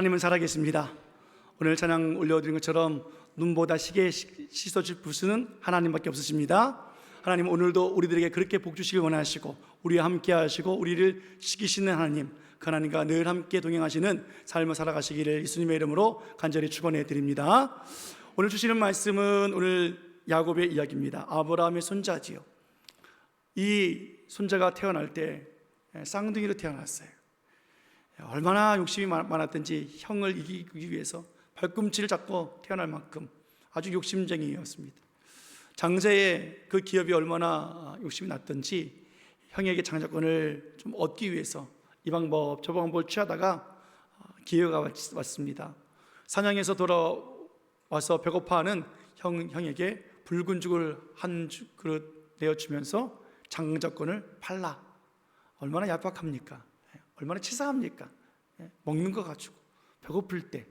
하나님은 살아계십니다. 오늘 찬양 올려드린 것처럼 눈보다 시계에 씻어줄 부수는 하나님밖에 없으십니다. 하나님 오늘도 우리들에게 그렇게 복 주시길 원하시고 우리와 함께 하시고 우리를 지키시는 하나님, 그 하나님과 늘 함께 동행하시는 삶을 살아가시기를 예수님의 이름으로 간절히 축원해 드립니다. 오늘 주시는 말씀은 오늘 야곱의 이야기입니다. 아브라함의 손자지요. 이 손자가 태어날 때 쌍둥이로 태어났어요. 얼마나 욕심이 많았든지 형을 이기기 위해서 발꿈치를 잡고 태어날 만큼 아주 욕심쟁이였습니다. 장세의 그 기업이 얼마나 욕심이 났든지 형에게 장자권을 좀 얻기 위해서 이 방법 저 방법을 취하다가 기회가 왔습니다. 사냥에서 돌아와서 배고파하는 형에게 붉은 죽을 한 그릇 내어주면서 장자권을 팔라. 얼마나 얄팍합니까? 얼마나 치사합니까? 먹는 거 가지고 배고플 때,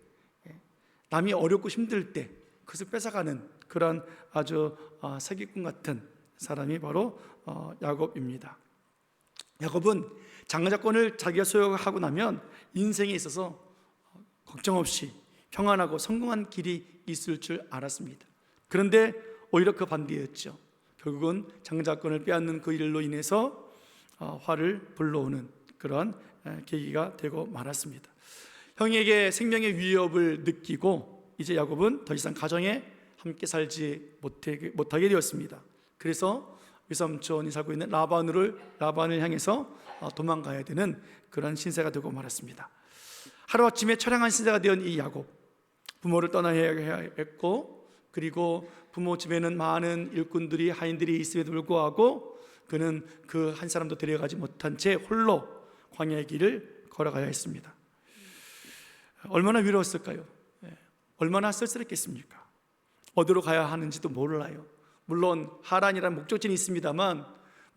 남이 어렵고 힘들 때 그것을 뺏어가는 그런 아주 사기꾼 같은 사람이 바로 야곱입니다. 야곱은 장자권을 자기가 소유하고 나면 인생에 있어서 걱정 없이 평안하고 성공한 길이 있을 줄 알았습니다. 그런데 오히려 그 반대였죠. 결국은 장자권을 빼앗는 그 일로 인해서 화를 불러오는 그런 계기가 되고 말았습니다. 형에게 생명의 위협을 느끼고 이제 야곱은 더 이상 가정에 함께 살지 못하게 되었습니다. 그래서 외삼촌이 살고 있는 라반을 향해서 도망가야 되는 그런 신세가 되고 말았습니다. 하루아침에 처량한 신세가 되은 이 야곱, 부모를 떠나야 했고, 그리고 부모 집에는 많은 일꾼들이 하인들이 있음에도 불구하고 그는 그 한 사람도 데려가지 못한 채 홀로 광야의 길을 걸어가야 했습니다. 얼마나 위로웠을까요? 얼마나 쓸쓸했겠습니까? 어디로 가야 하는지도 몰라요. 물론 하란이라는 목적지는 있습니다만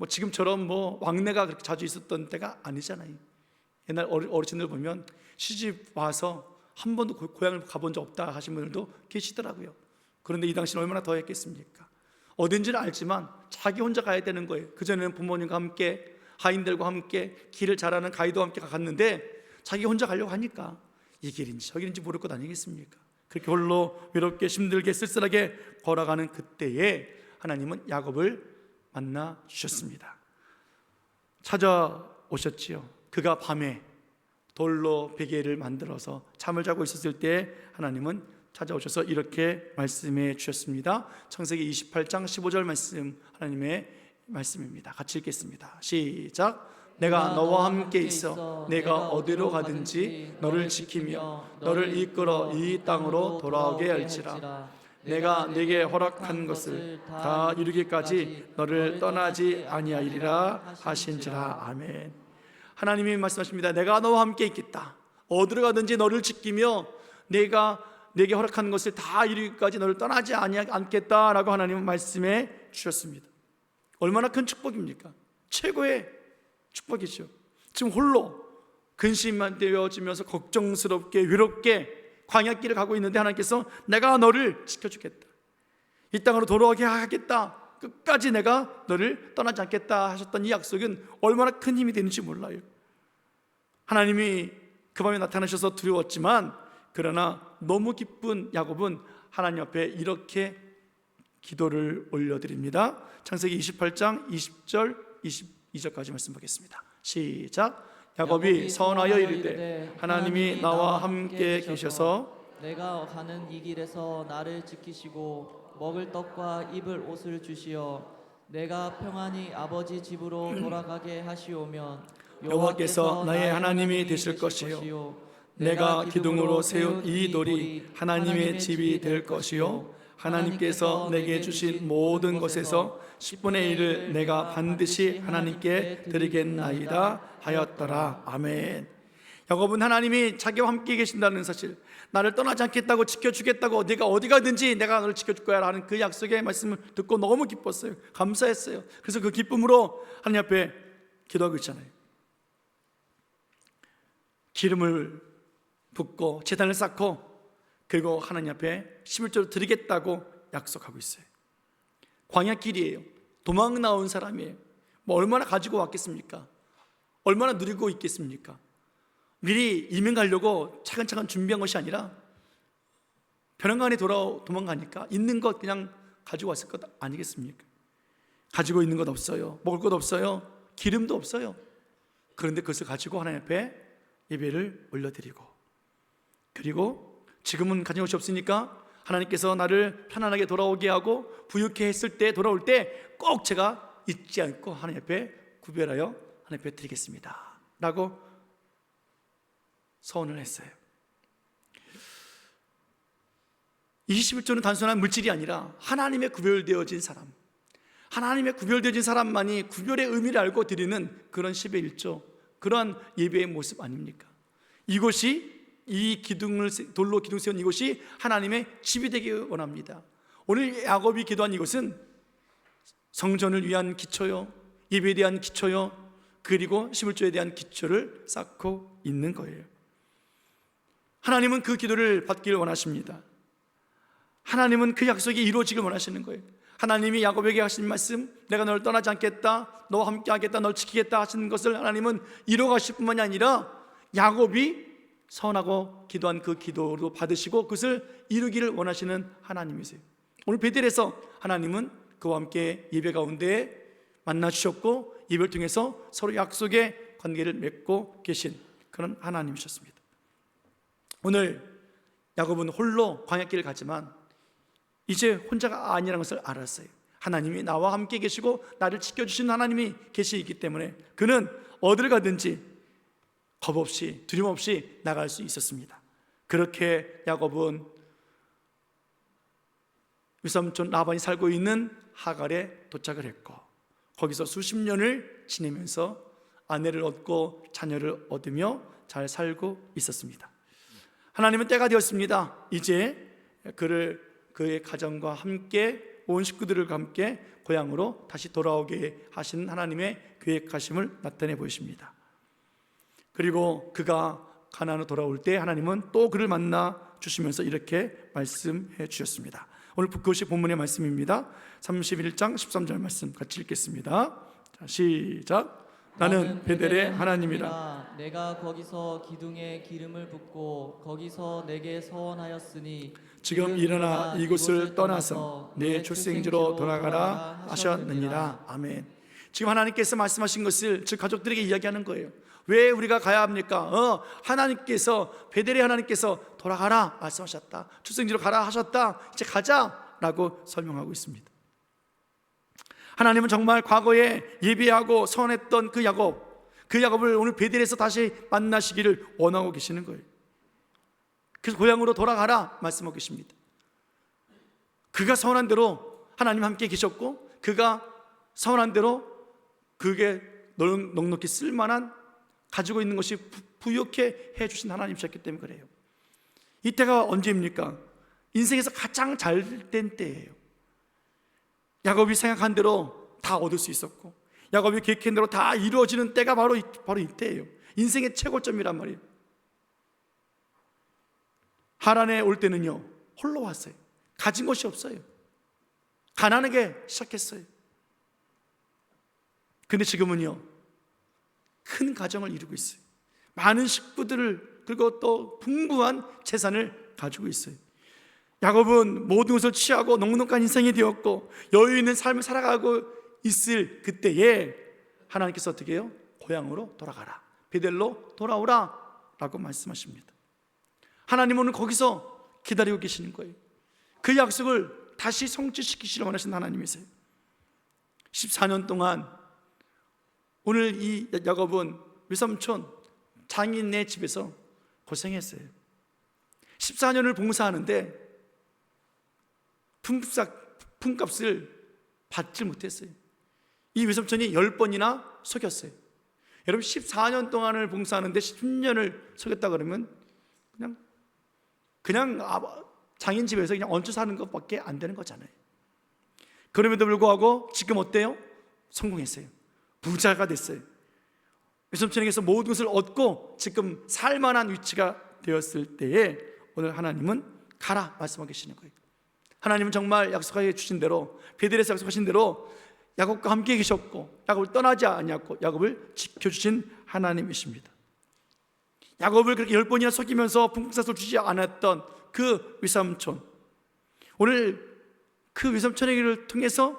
지금처럼 왕래가 그렇게 자주 있었던 때가 아니잖아요. 옛날 어르신들 보면 시집 와서 한 번도 고향을 가본 적 없다 하신 분들도 계시더라고요. 그런데 이 당시는 얼마나 더 했겠습니까? 어딘지는 알지만 자기 혼자 가야 되는 거예요. 그전에는 부모님과 함께 하인들과 함께 길을 잘 아는 가이드와 함께 갔는데 자기 혼자 가려고 하니까 이 길인지 저 길인지 모를 것 아니겠습니까? 그렇게 홀로 외롭게 힘들게 쓸쓸하게 걸어가는 그때에 하나님은 야곱을 만나 주셨습니다. 찾아오셨지요. 그가 밤에 돌로 베개를 만들어서 잠을 자고 있었을 때 하나님은 찾아오셔서 이렇게 말씀해 주셨습니다. 창세기 28장 15절 말씀, 하나님의 말씀입니다. 같이 읽겠습니다. 시작. 내가 너와 함께 있어 내가 어디로 가든지 너를 지키며 너를 이끌어 이 땅으로 돌아오게 할지라. 내가 네게 허락한 것을 다 이루기까지 너를 떠나지 아니하리라 하신지라. 아멘. 하나님이 말씀하십니다. 내가 너와 함께 있겠다. 어디로 가든지 너를 지키며 내가 네게 허락한 것을 다 이루기까지 너를 떠나지 않겠다라고 하나님은 말씀해 주셨습니다. 얼마나 큰 축복입니까? 최고의 축복이죠. 지금 홀로 근심만 되어지면서 걱정스럽게 외롭게 광야길을 가고 있는데 하나님께서 내가 너를 지켜주겠다, 이 땅으로 돌아오게 하겠다, 끝까지 내가 너를 떠나지 않겠다 하셨던 이 약속은 얼마나 큰 힘이 되는지 몰라요. 하나님이 그 밤에 나타나셔서 두려웠지만 그러나 너무 기쁜 야곱은 하나님 앞에 이렇게 기도를 올려드립니다. 창세기 28장 20절 22절까지 말씀 보겠습니다. 시작. 야곱이 서원하여 이르되 하나님이 나와 함께 계셔서 내가 가는 이 길에서 나를 지키시고 먹을 떡과 입을 옷을 주시어 내가 평안히 아버지 집으로 돌아가게 하시오면 여호와께서 나의 하나님이 되실 것이요 내가 기둥으로 세운 이 돌이 하나님의 집이 될 것이요 하나님께서 내게 주신 모든 것에서 10분의 1을 내가 반드시 하나님께 드리겠나이다 하였더라. 아멘. 야곱은 하나님이 자기와 함께 계신다는 사실, 나를 떠나지 않겠다고 지켜주겠다고, 네가 어디 가든지 내가 너를 지켜줄 거야 라는 그 약속의 말씀을 듣고 너무 기뻤어요. 감사했어요. 그래서 그 기쁨으로 하나님 앞에 기도하고 있잖아요. 기름을 붓고 제단을 쌓고 그리고 하나님 앞에 11조를 드리겠다고 약속하고 있어요. 광야길이에요. 도망 나온 사람이에요. 얼마나 가지고 왔겠습니까? 얼마나 누리고 있겠습니까? 미리 이민 가려고 차근차근 준비한 것이 아니라 벼랑간에 도망가니까 있는 것 그냥 가지고 왔을 것 아니겠습니까? 가지고 있는 것 없어요. 먹을 것 없어요. 기름도 없어요. 그런데 그것을 가지고 하나님 앞에 예배를 올려드리고, 그리고 지금은 가진 것이 없으니까 하나님께서 나를 편안하게 돌아오게 하고 부유케 했을 때, 돌아올 때 꼭 제가 잊지 않고 하나님 앞에 구별하여 하나님 앞에 드리겠습니다 라고 서원을 했어요. 이 11조는 단순한 물질이 아니라 하나님의 구별되어진 사람, 하나님의 구별되어진 사람만이 구별의 의미를 알고 드리는 그런 10의 1조, 그러한 예배의 모습 아닙니까? 이곳이, 이 돌로 기둥 세운 이곳이 하나님의 집이 되길 원합니다. 오늘 야곱이 기도한 이것은 성전을 위한 기초요, 예배에 대한 기초요, 그리고 11조에 대한 기초를 쌓고 있는 거예요. 하나님은 그 기도를 받기를 원하십니다. 하나님은 그 약속이 이루어지길 원하시는 거예요. 하나님이 야곱에게 하신 말씀, 내가 너를 떠나지 않겠다, 너와 함께 하겠다, 널 지키겠다 하시는 것을 하나님은 이루어가실 뿐만이 아니라 야곱이 서원하고 기도한 그 기도로 받으시고 그것을 이루기를 원하시는 하나님이세요. 오늘 베델에서 하나님은 그와 함께 예배 가운데 만나 주셨고 예배를 통해서 서로 약속의 관계를 맺고 계신 그런 하나님이셨습니다. 오늘 야곱은 홀로 광야길을 가지만 이제 혼자가 아니라는 것을 알았어요. 하나님이 나와 함께 계시고 나를 지켜주시는 하나님이 계시기 때문에 그는 어딜 가든지 겁 없이, 두려움 없이 나갈 수 있었습니다. 그렇게 야곱은 외삼촌 라반이 살고 있는 하갈에 도착을 했고 거기서 수십 년을 지내면서 아내를 얻고 자녀를 얻으며 잘 살고 있었습니다. 하나님은 때가 되었습니다. 이제 그의 가정과 함께 온 식구들과 함께 고향으로 다시 돌아오게 하시는 하나님의 계획하심을 나타내 보이십니다. 그리고 그가 가나안으로 돌아올 때 하나님은 또 그를 만나 주시면서 이렇게 말씀해 주셨습니다. 오늘 그것이 본문의 말씀입니다. 31장 13절 말씀 같이 읽겠습니다. 자, 시작. 나는 베델의 하나님이라. 내가 거기서 기둥에 기름을 붓고 거기서 내게 서원하였으니 지금 일어나 이곳을 떠나서 내 출생지로 돌아가라 하셨느니라. 아멘. 지금 하나님께서 말씀하신 것을 즉 가족들에게 이야기하는 거예요. 왜 우리가 가야 합니까? 하나님께서, 베델의 하나님께서 돌아가라 말씀하셨다, 출생지로 가라 하셨다, 이제 가자라고 설명하고 있습니다. 하나님은 정말 과거에 예비하고 선했던 그 야곱을 오늘 베델에서 다시 만나시기를 원하고 계시는 거예요. 그래서 고향으로 돌아가라 말씀하고 계십니다. 그가 선한 대로 하나님 함께 계셨고 그가 선한 대로 그게 넉넉히 쓸만한 가지고 있는 것이 부유케 해주신 하나님이셨기 때문에 그래요. 이때가 언제입니까? 인생에서 가장 잘된 때예요. 야곱이 생각한 대로 다 얻을 수 있었고 야곱이 계획한 대로 다 이루어지는 때가 바로 이때예요. 인생의 최고점이란 말이에요. 하란에 올 때는요 홀로 왔어요. 가진 것이 없어요. 가난하게 시작했어요. 근데 지금은요 큰 가정을 이루고 있어요. 많은 식구들을, 그리고 또 풍부한 재산을 가지고 있어요. 야곱은 모든 것을 취하고 넉넉한 인생이 되었고 여유 있는 삶을 살아가고 있을 그때에 하나님께서 어떻게 해요? 고향으로 돌아가라, 베델로 돌아오라 라고 말씀하십니다. 하나님은 오늘 거기서 기다리고 계시는 거예요. 그 약속을 다시 성취시키시려 원하시는 하나님이세요. 14년 동안 오늘 이 야곱은 외삼촌 장인네 집에서 고생했어요. 14년을 봉사하는데 품값을 받지 못했어요. 이 외삼촌이 10번이나 속였어요. 여러분 14년 동안을 봉사하는데 10년을 속였다 그러면 그냥 장인 집에서 그냥 얹혀 사는 것밖에 안 되는 거잖아요. 그럼에도 불구하고 지금 어때요? 성공했어요. 부자가 됐어요. 외삼촌에게서 모든 것을 얻고 지금 살만한 위치가 되었을 때에 오늘 하나님은 가라 말씀하고 계시는 거예요. 하나님은 정말 약속해 주신 대로 베델에서 약속하신 대로 야곱과 함께 계셨고 야곱을 떠나지 아니하고 야곱을 지켜주신 하나님이십니다. 야곱을 그렇게 10번이나 속이면서 풍사를 주지 않았던 그 외삼촌, 오늘 그 외삼촌에게를 통해서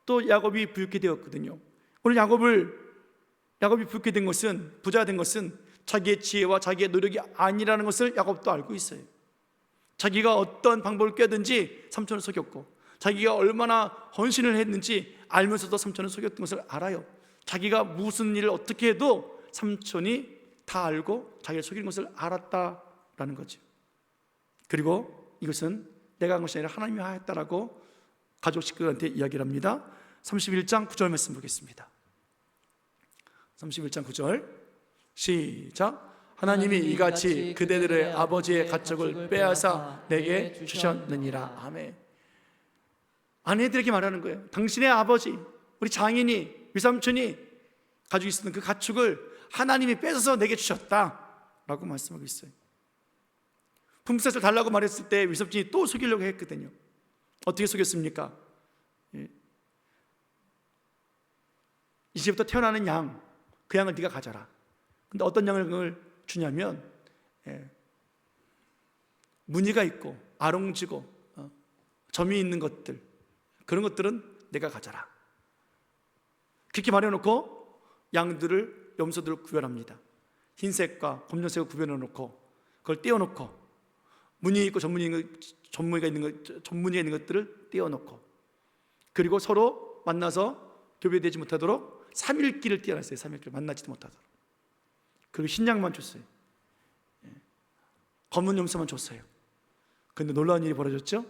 또 야곱이 부유케 되었거든요. 오늘 야곱이 부유케 된 것은, 부자가 된 것은 자기의 지혜와 자기의 노력이 아니라는 것을 야곱도 알고 있어요. 자기가 어떤 방법을 꾀든지 삼촌을 속였고, 자기가 얼마나 헌신을 했는지 알면서도 삼촌을 속였던 것을 알아요. 자기가 무슨 일을 어떻게 해도 삼촌이 다 알고 자기를 속이는 것을 알았다라는 거죠. 그리고 이것은 내가 한 것이 아니라 하나님이 하였다라고 가족 식구들한테 이야기를 합니다. 31장 9절 말씀 보겠습니다. 31장 9절 시작. 하나님이 이같이 그대들의 아버지의 가축을 빼앗아 내게 주셨느니라. 아멘. 아내들에게 말하는 거예요. 당신의 아버지, 우리 장인이, 외삼촌이 가지고 있었던 그 가축을 하나님이 뺏어서 내게 주셨다라고 말씀하고 있어요. 품삯을 달라고 말했을 때 외삼촌이 또 속이려고 했거든요. 어떻게 속였습니까? 이제부터 태어나는 양, 그 양을 네가 가져라. 근데 어떤 양을 주냐면 무늬가 있고 아롱지고 점이 있는 것들, 그런 것들은 내가 가져라. 그렇게 말해놓고 양들을, 염소들을 구별합니다. 흰색과 검정색을 구별해놓고 그걸 떼어놓고 무늬 있고 전무늬가 있는 것들을 떼어놓고, 그리고 서로 만나서 교배되지 못하도록 3일기를 떼어놨어요. 3일기를 만나지도 못하도록. 그리고 흰 양만 줬어요. 검은 염소만 줬어요. 그런데 놀라운 일이 벌어졌죠.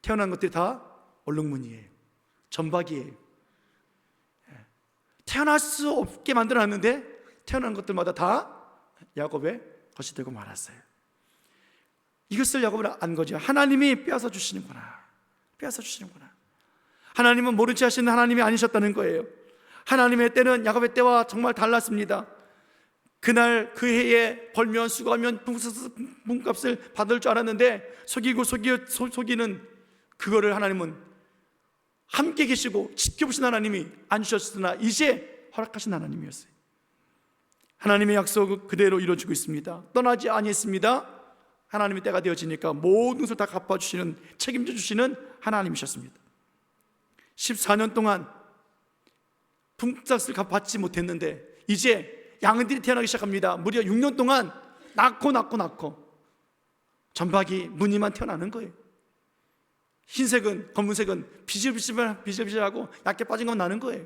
태어난 것들이 다 얼룩무늬예요. 점박이에요. 태어날 수 없게 만들어놨는데 태어난 것들마다 다 야곱의 것이 되고 말았어요. 이것을 야곱은 안 거죠. 하나님이 빼앗아 주시는구나. 빼앗아 주시는구나. 하나님은 모른 채 하시는 하나님이 아니셨다는 거예요. 하나님의 때는 야곱의 때와 정말 달랐습니다. 그날 그 해에 벌면 수고하면 품값을 받을 줄 알았는데 속이는 그거를 하나님은 함께 계시고 지켜보신 하나님이 안 주셨으나 이제 허락하신 하나님이었어요. 하나님의 약속은 그대로 이루어지고 있습니다. 떠나지 아니했습니다. 하나님의 때가 되어지니까 모든 것을 다 갚아주시는, 책임져 주시는 하나님이셨습니다. 14년 동안 품삯을 받지 못했는데 이제 양들이 태어나기 시작합니다. 무려 6년 동안 낳고 점박이 무늬만 태어나는 거예요. 흰색은, 검은색은 비실비실하고 얇게 빠진 건 나는 거예요.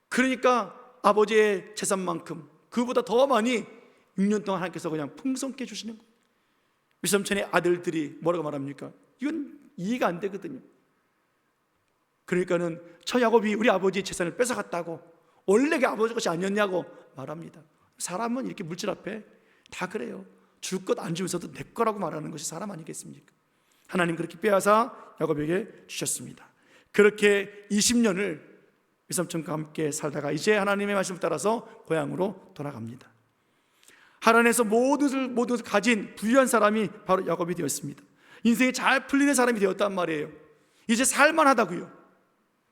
그러니까 아버지의 재산만큼 그보다 더 많이 6년 동안 하나님께서 그냥 풍성케 주시는 거예요. 외삼촌의 아들들이 뭐라고 말합니까? 이건 이해가 안 되거든요. 그러니까는 저 야곱이 우리 아버지의 재산을 뺏어갔다고, 원래 그 아버지 것이 아니었냐고 말합니다. 사람은 이렇게 물질 앞에 다 그래요. 줄 것 안 주면서도 내 거라고 말하는 것이 사람 아니겠습니까? 하나님 그렇게 빼앗아 야곱에게 주셨습니다. 그렇게 20년을 외삼촌과 함께 살다가 이제 하나님의 말씀을 따라서 고향으로 돌아갑니다. 하란에서 모든 것을 가진 부유한 사람이 바로 야곱이 되었습니다. 인생이 잘 풀리는 사람이 되었단 말이에요. 이제 살만하다고요.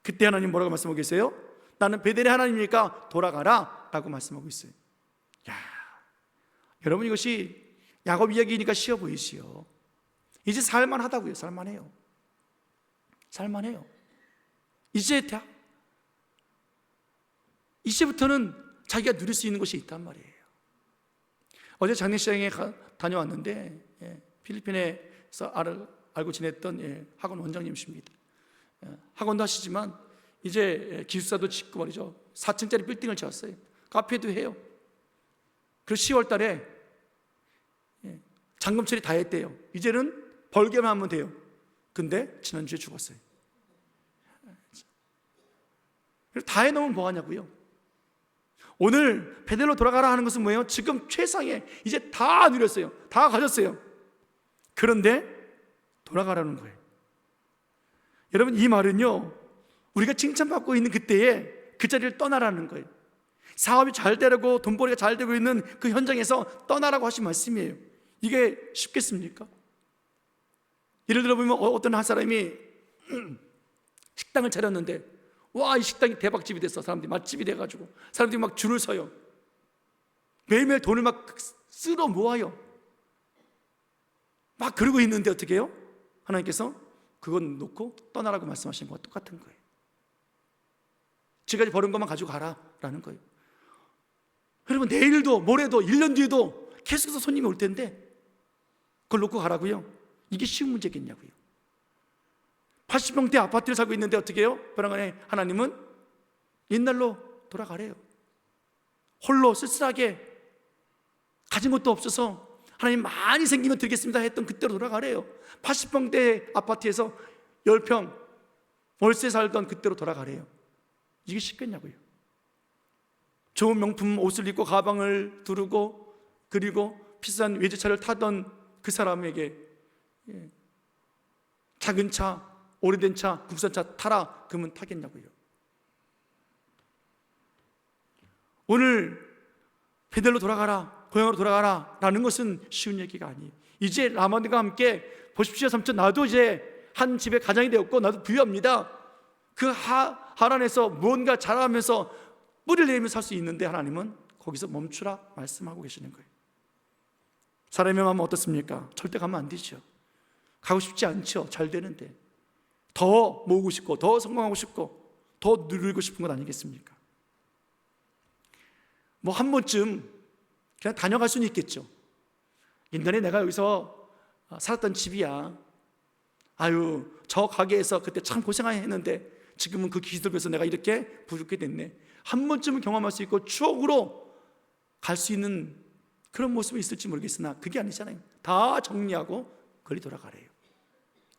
그때 하나님 뭐라고 말씀하고 계세요? 나는 베델의 하나님이니까 돌아가라 라고 말씀하고 있어요. 야, 여러분 이것이 야곱 이야기니까 쉬워 보이시요. 이제 살만하다고요. 살만해요. 이제부터는 자기가 누릴 수 있는 것이 있단 말이에요. 어제 장례식장에 다녀왔는데 필리핀에서 알고 지냈던 학원 원장님이십니다. 학원도 하시지만 이제 기숙사도 짓고 말이죠. 4층짜리 빌딩을 지었어요. 카페도 해요. 그래서 10월 달에 잔금 처리 다 했대요. 이제는 벌게만 하면 돼요. 근데 지난주에 죽었어요. 다 해놓으면 뭐하냐고요. 오늘 베델로 돌아가라 하는 것은 뭐예요? 지금 최상의 이제 다 누렸어요. 다 가졌어요. 그런데 돌아가라는 거예요. 여러분 이 말은요, 우리가 칭찬받고 있는 그때에 그 자리를 떠나라는 거예요. 사업이 잘 되고 돈벌이가 잘 되고 있는 그 현장에서 떠나라고 하신 말씀이에요. 이게 쉽겠습니까? 예를 들어 보면 어떤 한 사람이 식당을 차렸는데 와, 이 식당이 대박집이 됐어. 사람들이 맛집이 돼가지고 사람들이 막 줄을 서요. 매일매일 돈을 막 쓸어 모아요. 막 그러고 있는데 어떻게 해요? 하나님께서 그건 놓고 떠나라고 말씀하신 거와 똑같은 거예요. 지금까지 버는 것만 가지고 가라 라는 거예요. 여러분, 내일도 모레도 1년 뒤에도 계속해서 손님이 올 텐데 그걸 놓고 가라고요? 이게 쉬운 문제겠냐고요. 80평대 아파트를 살고 있는데 어떻게 해요? 벼랑간에 하나님은 옛날로 돌아가래요. 홀로 쓸쓸하게 가진 것도 없어서 하나님 많이 생기면 드리겠습니다 했던 그때로 돌아가래요. 80평대 아파트에서 10평 월세 살던 그때로 돌아가래요. 이게 쉽겠냐고요. 좋은 명품 옷을 입고 가방을 두르고 그리고 비싼 외제차를 타던 그 사람에게 작은 차, 오래된 차, 국산차 타라 그러면 타겠냐고요. 오늘 베델로 돌아가라, 고향으로 돌아가라 라는 것은 쉬운 얘기가 아니에요. 이제 라마드가 함께 보십시오 삼촌, 나도 이제 한 집의 가장이 되었고 나도 부유합니다. 그 하란에서 무언가 자라면서 뿌리를 내리면서 살 수 있는데 하나님은 거기서 멈추라 말씀하고 계시는 거예요. 사람의 마음은 어떻습니까? 절대 가면 안 되죠. 가고 싶지 않죠. 잘 되는데 더 모으고 싶고 더 성공하고 싶고 더 누리고 싶은 것 아니겠습니까? 뭐 한 번쯤 그냥 다녀갈 수는 있겠죠. 옛날에 내가 여기서 살았던 집이야. 아유, 저 가게에서 그때 참 고생하게 했는데 지금은 그 기술에서 내가 이렇게 부족하게 됐네. 한 번쯤은 경험할 수 있고 추억으로 갈 수 있는 그런 모습이 있을지 모르겠으나 그게 아니잖아요. 다 정리하고 거리 돌아가래요.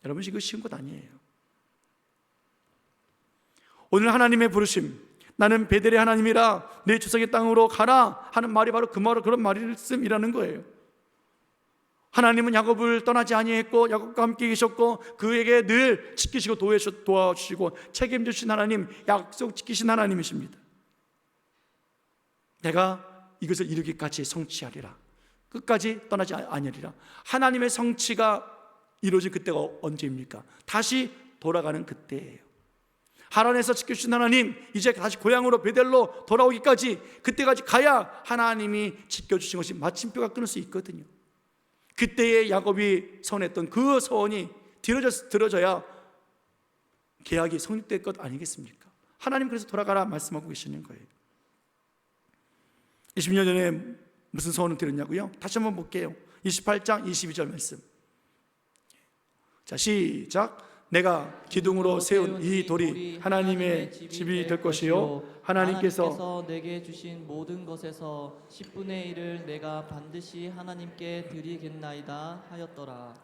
여러분, 이거 쉬운 것 아니에요. 오늘 하나님의 부르심, 나는 베델의 하나님이라 내 조상의 땅으로 가라 하는 말이 바로 그런 말씀이라는 거예요. 하나님은 야곱을 떠나지 아니했고 야곱과 함께 계셨고 그에게 늘 지키시고 도와주시고 책임지신 하나님, 약속 지키신 하나님이십니다. 내가 이것을 이루기까지 성취하리라, 끝까지 떠나지 아니하리라. 하나님의 성취가 이루어진 그때가 언제입니까? 다시 돌아가는 그때예요. 하란에서 지켜주신 하나님, 이제 다시 고향으로 베델로 돌아오기까지 그때까지 가야 하나님이 지켜주신 것이 마침표가 끊을 수 있거든요. 그때의 야곱이 서원했던 그 서원이 들어져야 계약이 성립될 것 아니겠습니까? 하나님 그래서 돌아가라 말씀하고 계시는 거예요. 20년 전에 무슨 서원을 드렸냐고요? 다시 한번 볼게요. 28장 22절 말씀. 자, 시작. 내가 기둥으로 세운 이 돌이 하나님의 집이 될 것이요 하나님께서 내게 주신 모든 것에서 10분의 1을 내가 반드시 하나님께 드리겠나이다 하였더라.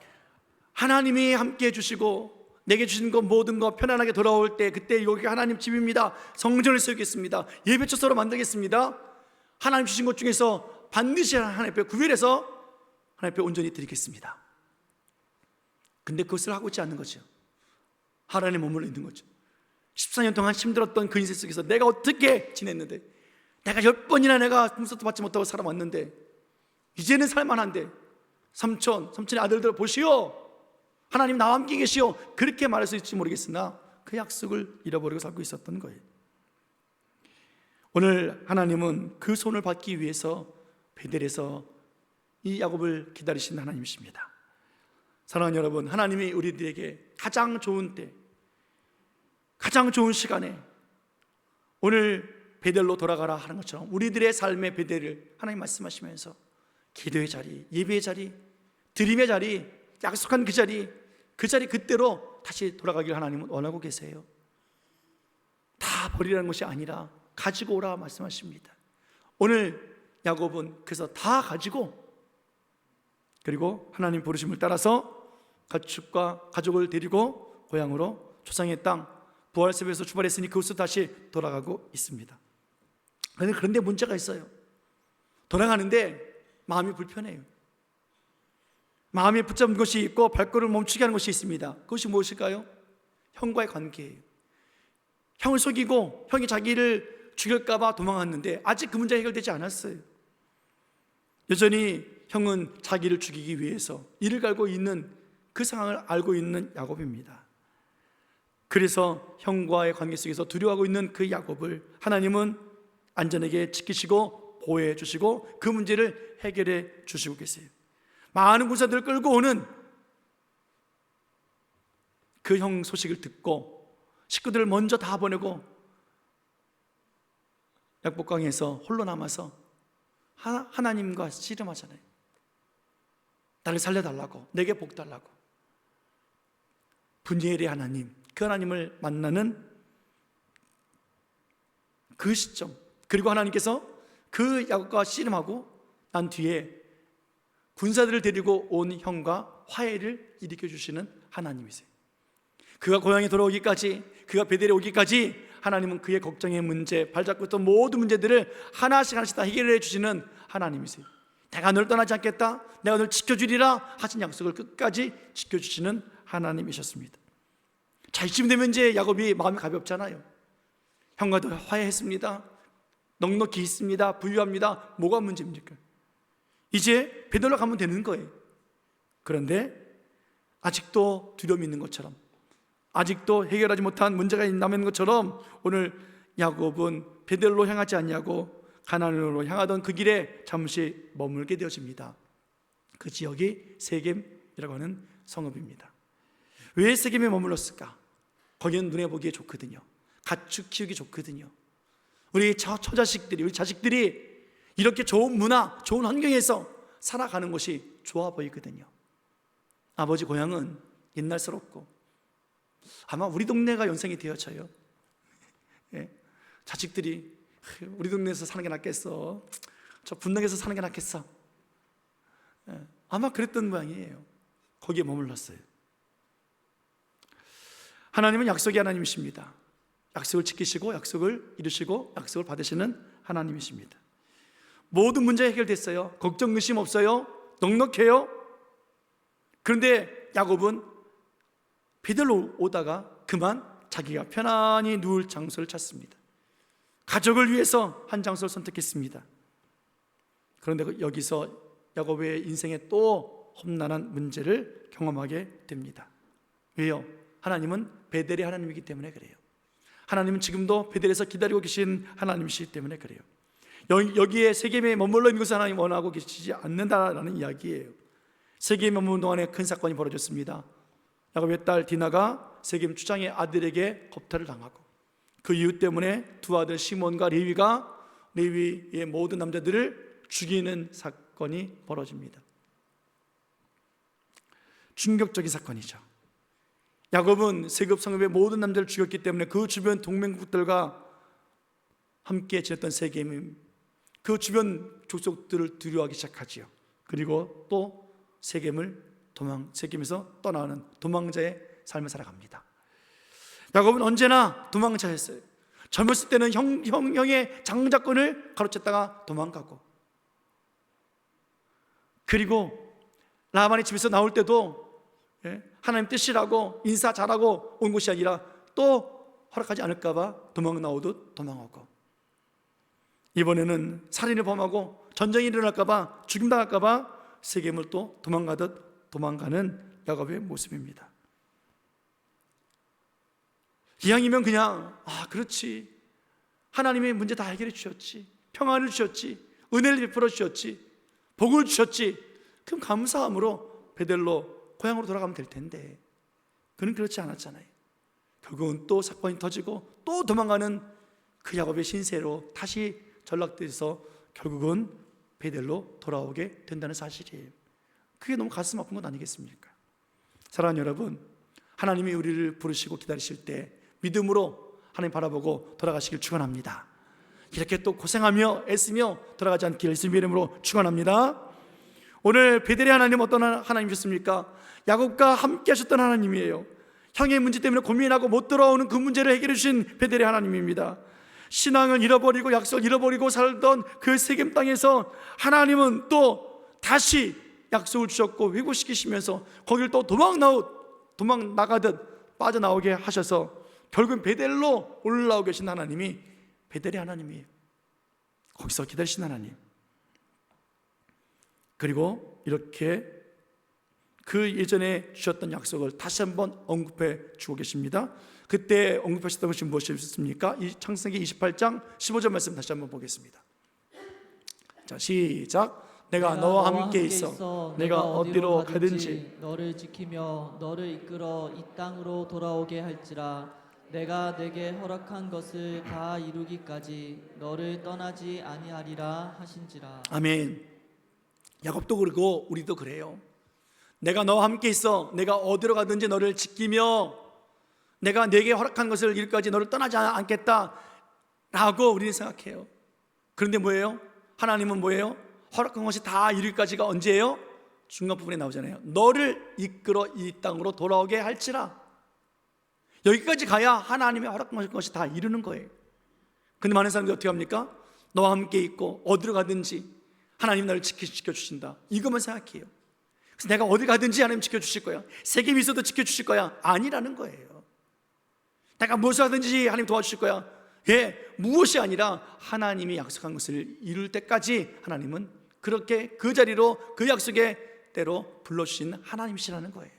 하나님이 함께 해주시고 내게 주신 것 모든 것 편안하게 돌아올 때 그때 여기가 하나님 집입니다. 성전을 세우겠습니다. 예배처소로 만들겠습니다. 하나님 주신 것 중에서 반드시 하나님 앞에 구별해서 하나님 앞에 온전히 드리겠습니다. 근데 그것을 하고 있지 않는 거죠. 하나님 머물러 있는 거죠. 14년 동안 힘들었던 그 인생 속에서 내가 어떻게 지냈는데, 내가 10번이나 내가 공서도 받지 못하고 살아왔는데 이제는 살만한데 삼촌의 아들들 보시오, 하나님 나와 함께 계시오, 그렇게 말할 수 있을지 모르겠으나 그 약속을 잃어버리고 살고 있었던 거예요. 오늘 하나님은 그 손을 받기 위해서 베델에서 이 야곱을 기다리신 하나님이십니다. 사랑하는 여러분, 하나님이 우리들에게 가장 좋은 때, 가장 좋은 시간에 오늘 베델로 돌아가라 하는 것처럼 우리들의 삶의 베델을 하나님 말씀하시면서 기도의 자리, 예배의 자리, 드림의 자리, 약속한 그 자리 그때로 다시 돌아가길 하나님은 원하고 계세요. 다 버리라는 것이 아니라 가지고 오라 말씀하십니다. 오늘 야곱은 그래서 다 가지고, 그리고 하나님 부르심을 따라서 가축과 가족을 데리고 고향으로 조상의 땅 부활세에서 출발했으니 그곳으로 다시 돌아가고 있습니다. 그런데 문제가 있어요. 돌아가는데 마음이 불편해요. 마음이 붙잡은 것이 있고 발걸음을 멈추게 하는 것이 있습니다. 그것이 무엇일까요? 형과의 관계예요. 형을 속이고 형이 자기를 죽일까 봐 도망갔는데 아직 그 문제가 해결되지 않았어요. 여전히 형은 자기를 죽이기 위해서 이를 갈고 있는 그 상황을 알고 있는 야곱입니다. 그래서 형과의 관계 속에서 두려워하고 있는 그 야곱을 하나님은 안전하게 지키시고 보호해 주시고 그 문제를 해결해 주시고 계세요. 많은 군사들을 끌고 오는 그 형 소식을 듣고 식구들을 먼저 다 보내고 약복강에서 홀로 남아서 하나님과 씨름하잖아요. 나를 살려달라고, 내게 복 달라고. 분이엘의 하나님, 그 하나님을 만나는 그 시점, 그리고 하나님께서 그 야곱과 씨름하고 난 뒤에 군사들을 데리고 온 형과 화해를 일으켜 주시는 하나님이세요. 그가 고향에 돌아오기까지, 그가 베델에 오기까지 하나님은 그의 걱정의 문제, 발잡고 있던 모든 문제들을 하나씩 다 해결해 주시는 하나님이세요. 내가 널 떠나지 않겠다, 내가 널 지켜주리라 하신 약속을 끝까지 지켜주시는 하나님이셨습니다. 자, 이쯤 되면 이제 야곱이 마음이 가볍잖아요. 형과도 화해했습니다, 넉넉히 있습니다, 부유합니다. 뭐가 문제입니까? 이제 베델로 가면 되는 거예요. 그런데 아직도 두려움이 있는 것처럼, 아직도 해결하지 못한 문제가 남은 것처럼 오늘 야곱은 베델로 향하지 않냐고 가나안으로 향하던 그 길에 잠시 머물게 되어집니다. 그 지역이 세겜이라고 하는 성읍입니다. 왜 세겜에 머물렀을까? 거기는 눈에 보기에 좋거든요. 가축 키우기 좋거든요. 우리 처자식들이, 우리 자식들이 이렇게 좋은 문화, 좋은 환경에서 살아가는 것이 좋아 보이거든요. 아버지 고향은 옛날스럽고 아마 우리 동네가 연상이 되어져요. 예. 자식들이 우리 동네에서 사는 게 낫겠어, 저 분당에서 사는 게 낫겠어. 예. 아마 그랬던 모양이에요. 거기에 머물렀어요. 하나님은 약속의 하나님이십니다. 약속을 지키시고 약속을 이루시고 약속을 받으시는 하나님이십니다. 모든 문제 해결됐어요. 걱정 의심 없어요. 넉넉해요. 그런데 야곱은 베델로 오다가 그만 자기가 편안히 누울 장소를 찾습니다. 가족을 위해서 한 장소를 선택했습니다. 그런데 여기서 야곱의 인생에 또 험난한 문제를 경험하게 됩니다. 왜요? 하나님은 베델의 하나님이기 때문에 그래요. 하나님은 지금도 베델에서 기다리고 계신 하나님이시기 때문에 그래요. 여기에 세겜에 머물러 있는 것을 하나님 원하고 계시지 않는다라는 이야기예요. 세겜에 머무는 동안에 큰 사건이 벌어졌습니다. 야곱의 딸 디나가 세겜 주장의 아들에게 겁탈을 당하고 그 이유 때문에 두 아들 시몬과 레위가 레위의 모든 남자들을 죽이는 사건이 벌어집니다. 충격적인 사건이죠. 야곱은 세겜 성읍의 모든 남자를 죽였기 때문에 그 주변 동맹국들과 함께 지냈던 세겜이 그 주변 족속들을 두려워하기 시작하지요. 그리고 또 세겜에서 떠나는 도망자의 삶을 살아갑니다. 야곱은 언제나 도망자였어요. 젊었을 때는 형의 장자권을 가로챘다가 도망가고, 그리고 라반의 집에서 나올 때도 하나님 뜻이라고 인사 잘하고 온 것이 아니라 또 허락하지 않을까봐 도망 나오듯 도망하고, 이번에는 살인을 범하고 전쟁이 일어날까봐, 죽임당할까봐 세겜을 또 도망가듯 도망가는 야곱의 모습입니다. 이왕이면 그냥 그렇지, 하나님의 문제 다 해결해 주셨지, 평안을 주셨지, 은혜를 베풀어 주셨지, 복을 주셨지, 그럼 감사함으로 베델로 고향으로 돌아가면 될 텐데 그는 그렇지 않았잖아요. 결국은 또 사건이 터지고 또 도망가는 그 야곱의 신세로 다시 전락돼서 결국은 베델로 돌아오게 된다는 사실이에요. 그게 너무 가슴 아픈 건 아니겠습니까? 사랑하는 여러분, 하나님이 우리를 부르시고 기다리실 때 믿음으로 하나님 바라보고 돌아가시길 축원합니다. 이렇게 또 고생하며 애쓰며 돌아가지 않길 예수님의 이름으로 축원합니다. 오늘 베델의 하나님 어떤 하나님이셨습니까? 야곱과 함께 하셨던 하나님이에요. 형의 문제 때문에 고민하고 못 돌아오는 그 문제를 해결해 주신 베델의 하나님입니다. 신앙을 잃어버리고 약속을 잃어버리고 살던 그 세겜 땅에서 하나님은 또 다시 약속을 주셨고 회복시키시면서 거기를 또 도망 나가듯 빠져나오게 하셔서 결국은 베델로 올라오고 계신 하나님이 베델의 하나님이에요. 거기서 기다리신 하나님. 그리고 이렇게 그 예전에 주셨던 약속을 다시 한번 언급해 주고 계십니다. 그때 언급하셨던 것이 무엇이었습니까? 창세기 28장 15절 말씀 다시 한번 보겠습니다. 자, 시작. 내가 너와 함께 있어 내가 어디로 가든지 너를 지키며 너를 이끌어 이 땅으로 돌아오게 할지라. 내가 내게 허락한 것을 다 이루기까지 너를 떠나지 아니하리라 하신지라. 아멘. 야곱도 그러고 우리도 그래요. 내가 너와 함께 있어 내가 어디로 가든지 너를 지키며 내가 내게 허락한 것을 이루기까지 너를 떠나지 않겠다라고 우리는 생각해요. 그런데 뭐예요? 하나님은 뭐예요? 허락한 것이 다 이루기까지가 언제예요? 중간 부분에 나오잖아요. 너를 이끌어 이 땅으로 돌아오게 할지라. 여기까지 가야 하나님의 허락한 것이 다 이루는 거예요. 근데 많은 사람들이 어떻게 합니까? 너와 함께 있고 어디로 가든지 하나님 나를 지켜주신다, 이것만 생각해요. 그래서 내가 어디 가든지 하나님 지켜주실 거야, 세계 있어도 지켜주실 거야. 아니라는 거예요. 내가 무엇을 하든지 하나님 도와주실 거야. 무엇이 아니라 하나님이 약속한 것을 이룰 때까지 하나님은 그렇게 그 자리로 그 약속의 때로 불러주신 하나님이시라는 거예요.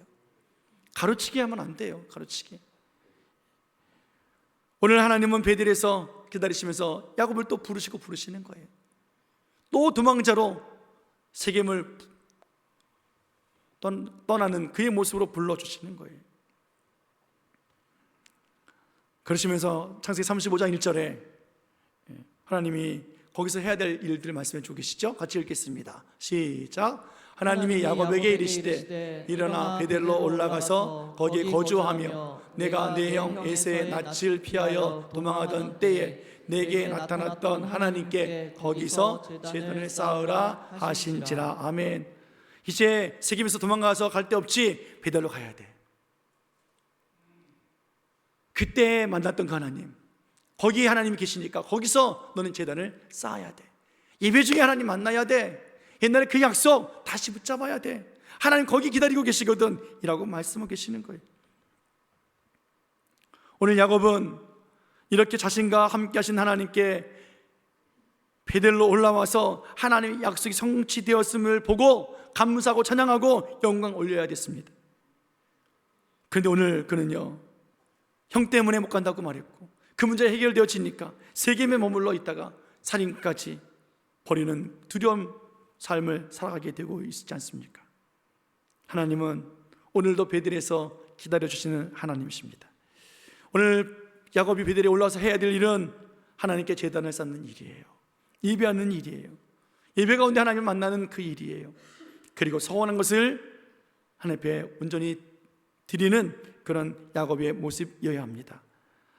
가로치기 하면 안 돼요. 가로치기. 오늘 하나님은 베델에서 기다리시면서 야곱을 또 부르시는 거예요. 또 도망자로 세겜을 떠나는 그의 모습으로 불러주시는 거예요. 그러시면서 창세기 35장 1절에 하나님이 거기서 해야 될 일들을 말씀해 주고 계시죠? 같이 읽겠습니다. 시작. 하나님이 야곱에게 이르시되 일어나 베델로 올라가서 거기에 거주하며 내가 내 형 에서의 낯을 피하여 도망하던 때에 내게 나타났던 하나님께 거기서 제단을 쌓으라 하신지라. 아멘. 이제 세겜에서 도망가서 갈 데 없지, 베델로 가야 돼. 그때 만났던 그 하나님, 거기에 하나님이 계시니까 거기서 너는 제단을 쌓아야 돼. 예배 중에 하나님 만나야 돼. 옛날에 그 약속 다시 붙잡아야 돼. 하나님 거기 기다리고 계시거든 이라고 말씀하고 계시는 거예요. 오늘 야곱은 이렇게 자신과 함께 하신 하나님께 베델로 올라와서 하나님의 약속이 성취되었음을 보고 감사하고 찬양하고 영광 올려야 됐습니다. 그런데 오늘 그는요, 형 때문에 못 간다고 말했고 그 문제 해결되어지니까 세겜에 머물러 있다가 살인까지 버리는 두려운 삶을 살아가게 되고 있지 않습니까? 하나님은 오늘도 베델에서 기다려주시는 하나님이십니다. 오늘 야곱이 베델에 올라와서 해야 될 일은 하나님께 제단을 쌓는 일이에요. 예배하는 일이에요. 예배 가운데 하나님을 만나는 그 일이에요. 그리고 서원한 것을 하나님 앞에 온전히 드리는 그런 야곱의 모습이어야 합니다.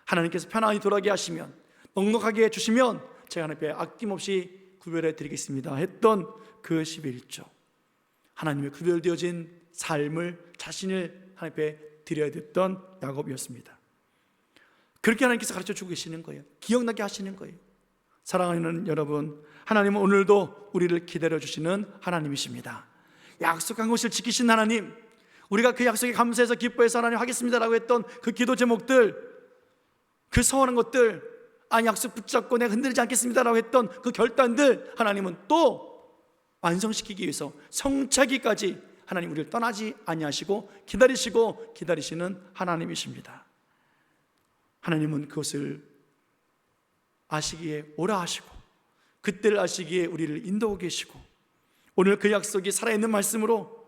하나님께서 편안히 돌아가게 하시면, 넉넉하게 해주시면 제가 하나님 앞에 아낌없이 구별해 드리겠습니다 했던 그 11조, 하나님의 구별되어진 삶을, 자신을 하나님 앞에 드려야 됐던 야곱이었습니다. 그렇게 하나님께서 가르쳐주고 계시는 거예요. 기억나게 하시는 거예요. 사랑하는 여러분, 하나님은 오늘도 우리를 기다려주시는 하나님이십니다. 약속한 것을 지키신 하나님, 우리가 그 약속에 감사해서 기뻐해서 하나님 하겠습니다라고 했던 그 기도 제목들, 그 서원한 것들, 약속 붙잡고 내가 흔들리지 않겠습니다라고 했던 그 결단들, 하나님은 또 완성시키기 위해서 성취하기까지 하나님 우리를 떠나지 아니하시고 기다리시는 하나님이십니다. 하나님은 그것을 아시기에 오라 하시고 그때를 아시기에 우리를 인도하고 계시고, 오늘 그 약속이 살아있는 말씀으로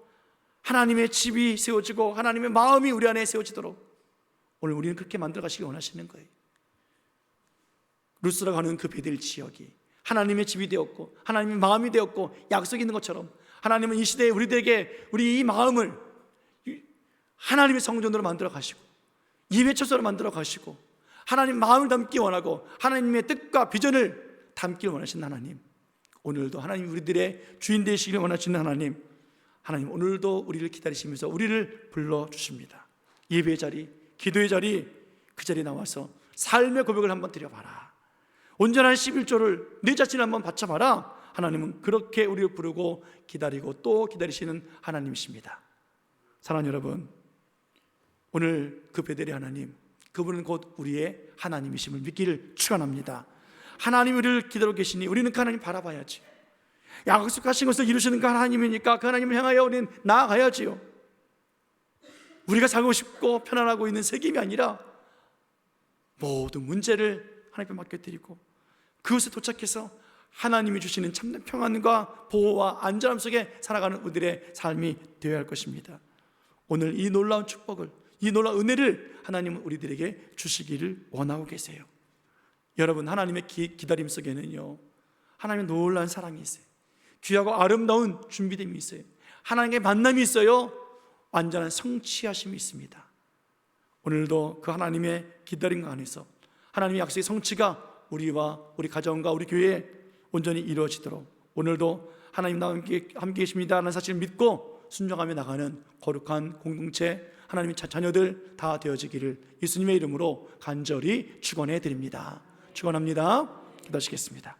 하나님의 집이 세워지고 하나님의 마음이 우리 안에 세워지도록 오늘 우리는 그렇게 만들어 가시기 원하시는 거예요. 루스라고 하는 그 베델 지역이 하나님의 집이 되었고 하나님의 마음이 되었고 약속이 있는 것처럼, 하나님은 이 시대에 우리들에게 우리 이 마음을 하나님의 성전으로 만들어 가시고 예배 처소로 만들어 가시고 하나님 마음을 담기 원하고 하나님의 뜻과 비전을 담기 원하시는 하나님, 오늘도 하나님 우리들의 주인 되시기를 원하시는 하나님, 하나님 오늘도 우리를 기다리시면서 우리를 불러주십니다. 예배의 자리, 기도의 자리, 그 자리에 나와서 삶의 고백을 한번 드려봐라. 온전한 11조를 내 자신을 한번 바쳐봐라. 하나님은 그렇게 우리를 부르고 기다리고 또 기다리시는 하나님이십니다. 사랑하는 여러분, 오늘 그 베델의 하나님, 그분은 곧 우리의 하나님이심을 믿기를 축원합니다. 하나님 우리를 기다리고 계시니 우리는 그 하나님 바라봐야지. 약속하신 것을 이루시는 그 하나님이니까 그 하나님을 향하여 우리는 나아가야지요. 우리가 살고 싶고 편안하고 있는 세겜이 아니라 모든 문제를 하나님께 맡겨드리고 그곳에 도착해서 하나님이 주시는 참된 평안과 보호와 안전함 속에 살아가는 우리들의 삶이 되어야 할 것입니다. 오늘 이 놀라운 축복을, 이 놀라운 은혜를 하나님은 우리들에게 주시기를 원하고 계세요. 여러분, 하나님의 기다림 속에는요, 하나님의 놀라운 사랑이 있어요. 귀하고 아름다운 준비됨이 있어요. 하나님의 만남이 있어요. 완전한 성취하심이 있습니다. 오늘도 그 하나님의 기다림 안에서 하나님의 약속의 성취가 우리와 우리 가정과 우리 교회에 온전히 이루어지도록 오늘도 하나님 나와 함께 계십니다라는 사실을 믿고 순종하며 나가는 거룩한 공동체 하나님의 자녀들 다 되어지기를 예수님의 이름으로 간절히 축원해 드립니다. 축원합니다. 기도하시겠습니다.